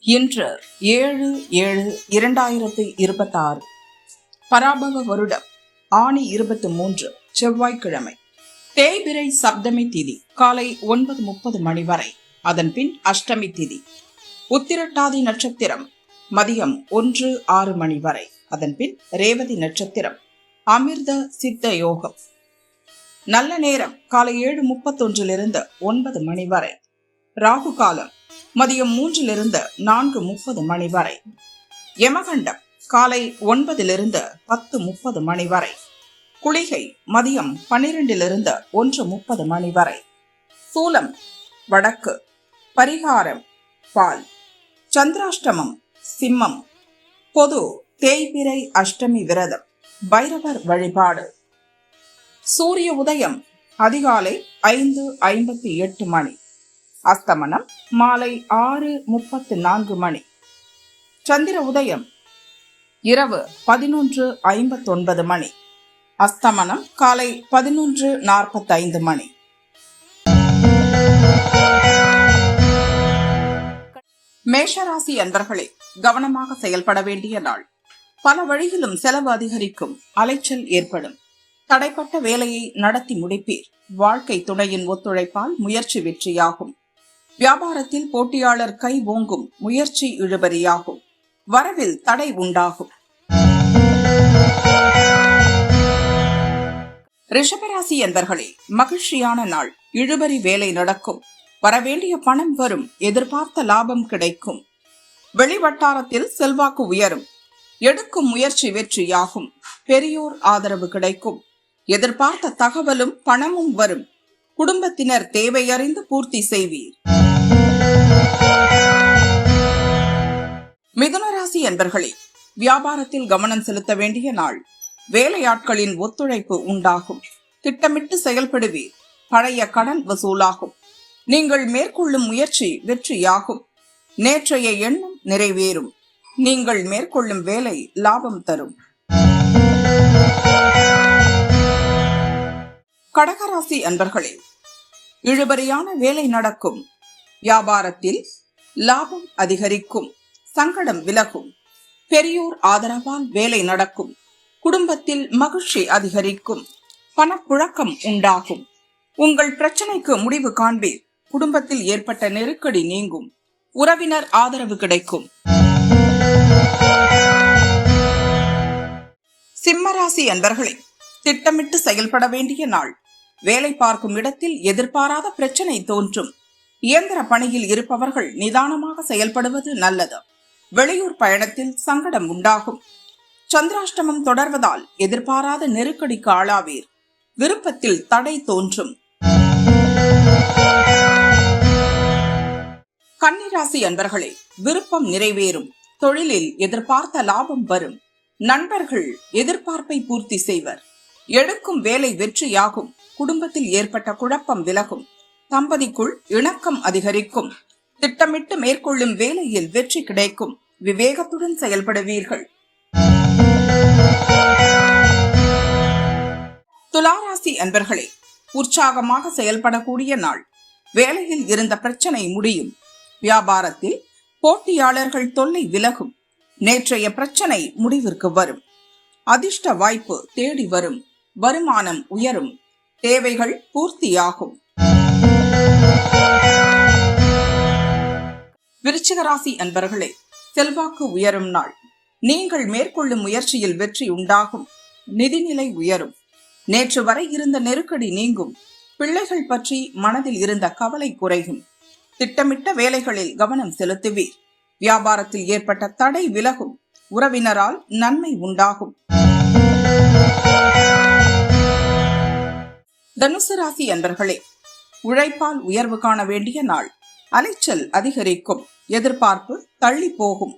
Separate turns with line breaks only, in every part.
இன்று 7/7/2026 பராபவ வருடம் ஆனி 23 செவ்வாய்க்கிழமை. தேய்பிறை சப்தமி திதி காலை 9:30 மணி வரை. அதன் பின் அஷ்டமி திதி. உத்திரட்டாதி நட்சத்திரம் மதியம் 1:06 மணி வரை. அதன் பின் ரேவதி நட்சத்திரம். அமிர்த சித்த யோகம். நல்ல நேரம் காலை 7:31 9 மணி வரை. ராகு காலம் மதியம் 3 4:30 மணி வரை. யமகண்டம் காலை 9 10:30 மணி வரை. குளிகை மதியம் 12 1:30 மணி வரை. சூலம் வடக்கு. பரிகாரம் பால். சந்திராஷ்டமம் சிம்மம். பொது தேய்பிறை அஷ்டமி விரதம். பைரவர் வழிபாடு. சூரிய உதயம் அதிகாலை 5:58 மணி. அஸ்தமனம் மாலை 6:34 மணி. சந்திர உதயம் இரவு 11:59 மணி. அஸ்தமனம் காலை 11:45 மணி. மேஷராசி அன்பர்களே, கவனமாக செயல்பட வேண்டிய நாள். பல வழியிலும் செலவு அதிகரிக்கும், அலைச்சல் ஏற்படும். தடைப்பட்ட வேலையை நடத்தி முடிப்பீர். வாழ்க்கை துணையின் ஒத்துழைப்பால் முயற்சி வெற்றியாகும். வியாபாரத்தில் போட்டியாளர் கை ஓங்கும், முயற்சி இழுபறியாகும். வரவில் தடை உண்டாகும். ரிஷபராசி என்பர்களே, மகிழ்ச்சியான நாள். இழுபறி வேலை நடக்கும். வரவேண்டிய பணம் வரும். எதிர்பார்த்த லாபம் கிடைக்கும். வெளிவட்டாரத்தில் செல்வாக்கு உயரும். எடுக்கும் முயற்சி வெற்றியாகும். பெரியோர் ஆதரவு கிடைக்கும். எதிர்பார்த்த தகவலும் பணமும் வரும். குடும்பத்தினர் தேவையறிந்து பூர்த்தி செய்வீர். மிதுனராசி என்பர்களே, வியாபாரத்தில் கவனம் செலுத்த வேண்டிய நாள். வேலையாட்களின் ஒத்துழைப்பு உண்டாகும். திட்டமிட்டு செயல்படுவீர். பழைய கடன் வசூலாகும். நீங்கள் மேற்கொள்ளும் முயற்சி வெற்றியாகும். நேற்றைய எண்ணம் நிறைவேறும். நீங்கள் மேற்கொள்ளும் வேலை லாபம் தரும். கடகராசி அன்பர்களே, இழுபறியான வேலை நடக்கும். வியாபாரத்தில் லாபம் அதிகரிக்கும். சங்கடம் விலகும். பெரியோர் ஆதரவால் வேலை நடக்கும். குடும்பத்தில் மகிழ்ச்சி அதிகரிக்கும். பணப்புழக்கம் உண்டாகும். உங்கள் பிரச்சனைக்கு முடிவு காண்பீர். குடும்பத்தில் ஏற்பட்ட நெருக்கடி நீங்கும். உறவினர் ஆதரவு கிடைக்கும். சிம்மராசி அன்பர்களே, திட்டமிட்டு செயல்பட வேண்டிய நாள். வேலை பார்க்கும் இடத்தில் எதிர்பாராத பிரச்சனை தோன்றும். இயந்திர பணியில் இருப்பவர்கள் நிதானமாக செயல்படுவது நல்லது. வெளியூர் பயணத்தில் சங்கடம் உண்டாகும். சந்திராஷ்டமம் தொடர்வதால் எதிர்பாராத நெருக்கடிக்கு ஆளாவீர். விருப்பத்தில் தடை தோன்றும். கன்னிராசி அன்பர்களே, விருப்பம் நிறைவேறும். தொழிலில் எதிர்பார்த்த லாபம் வரும். நண்பர்கள் எதிர்பார்ப்பை பூர்த்தி செய்வர். எடுக்கும் வேலை வெற்றியாகும். குடும்பத்தில் ஏற்பட்ட குழப்பம் விலகும். தம்பதிக்குள் இணக்கம் அதிகரிக்கும். திட்டமிட்டு மேற்கொள்ளும் வேலையில் வெற்றி கிடைக்கும். விவேகத்துடன் செயல்படுவீர்கள். துலாராசி அன்பர்களே, உற்சாகமாக செயல்படக்கூடிய நாள். வேலையில் இருந்த பிரச்சனை முடியும். வியாபாரத்தில் போட்டியாளர்கள் தொல்லை விலகும். நேற்றைய பிரச்சனை முடிவிற்கு வரும். அதிர்ஷ்ட வாய்ப்பு தேடி வரும். வருமானம் உயரும். தேவைகள் பூர்த்தியாகும். விருச்சிகராசி அன்பர்களே, செல்வாக்கு உயரும் நாள். நீங்கள் மேற்கொள்ளும் முயற்சியில் வெற்றி உண்டாகும். நிதிநிலை உயரும். நேற்று வரை இருந்த நெருக்கடி நீங்கும். பிள்ளைகள் பற்றி மனதில் இருந்த கவலை குறையும். திட்டமிட்ட வேலைகளில் கவனம் செலுத்துவீர். வியாபாரத்தில் ஏற்பட்ட தடை விலகும். உறவினரால் நன்மை உண்டாகும். தனுசு ராசி அன்பர்களே, உழைப்பால் உயர்வு காண வேண்டிய நாள். அலைச்சல் அதிகரிக்கும். எதிர்பார்ப்பு தள்ளி போகும்.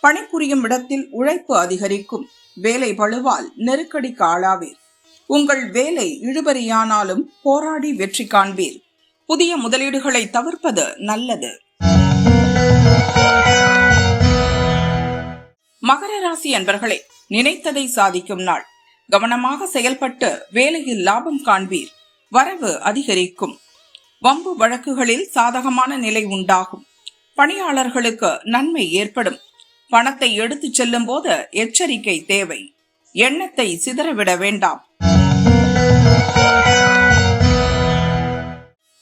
பணிபுரியும் இடத்தில் உழைப்பு அதிகரிக்கும். வேலை பளுவால் நெருக்கடிக்கு ஆளாவீர். உங்கள் வேலை இழுபறியானாலும் போராடி வெற்றி காண்பீர். புதிய முதலீடுகளை தவிர்ப்பது நல்லது. மகர ராசி அன்பர்களே, நினைத்ததை சாதிக்கும் நாள். கவனமாக செயல்பட்டு வேலையில் லாபம் காண்பீர். வரவு அதிகரிக்கும். வம்பு வழக்குகளில் சாதகமான நிலை உண்டாகும். பணியாளர்களுக்கு நன்மை ஏற்படும். பணத்தை எடுத்துச் செல்லும் போது எச்சரிக்கை தேவை. எண்ணத்தை சிதறவிட வேண்டாம்.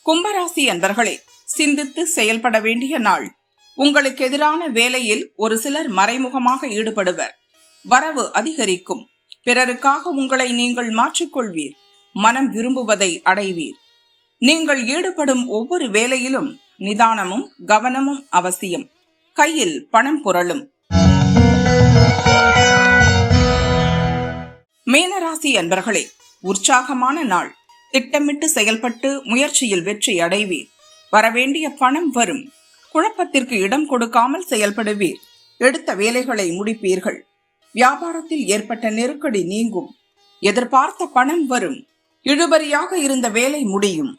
கும்பராசி அன்பர்களே, சிந்தித்து செயல்பட வேண்டிய நாள். உங்களுக்கு எதிரான வேலையில் ஒரு சிலர் மறைமுகமாக ஈடுபடுவர். வரவு அதிகரிக்கும். பிறருக்காக உங்களை நீங்கள் மாற்றிக்கொள்வீர். மனம் விரும்புவதை அடைவீர். நீங்கள் ஈடுபடும் ஒவ்வொரு வேலையிலும் நிதானமும் கவனமும் அவசியம். கையில் பணம் புரளும். மீனராசி அன்பர்களே, உற்சாகமான நாள். திட்டமிட்டு செயல்பட்டு முயற்சியில் வெற்றி அடைவீர். வரவேண்டிய பணம் வரும். குழப்பத்திற்கு இடம் கொடுக்காமல் செயல்படுவீர். எடுத்த வேலைகளை முடிப்பீர்கள். வியாபாரத்தில் ஏற்பட்ட நெருக்கடி நீங்கும். எதிர்பார்த்த பணம் வரும். இழுபறியாக இருந்த வேலை முடியும்.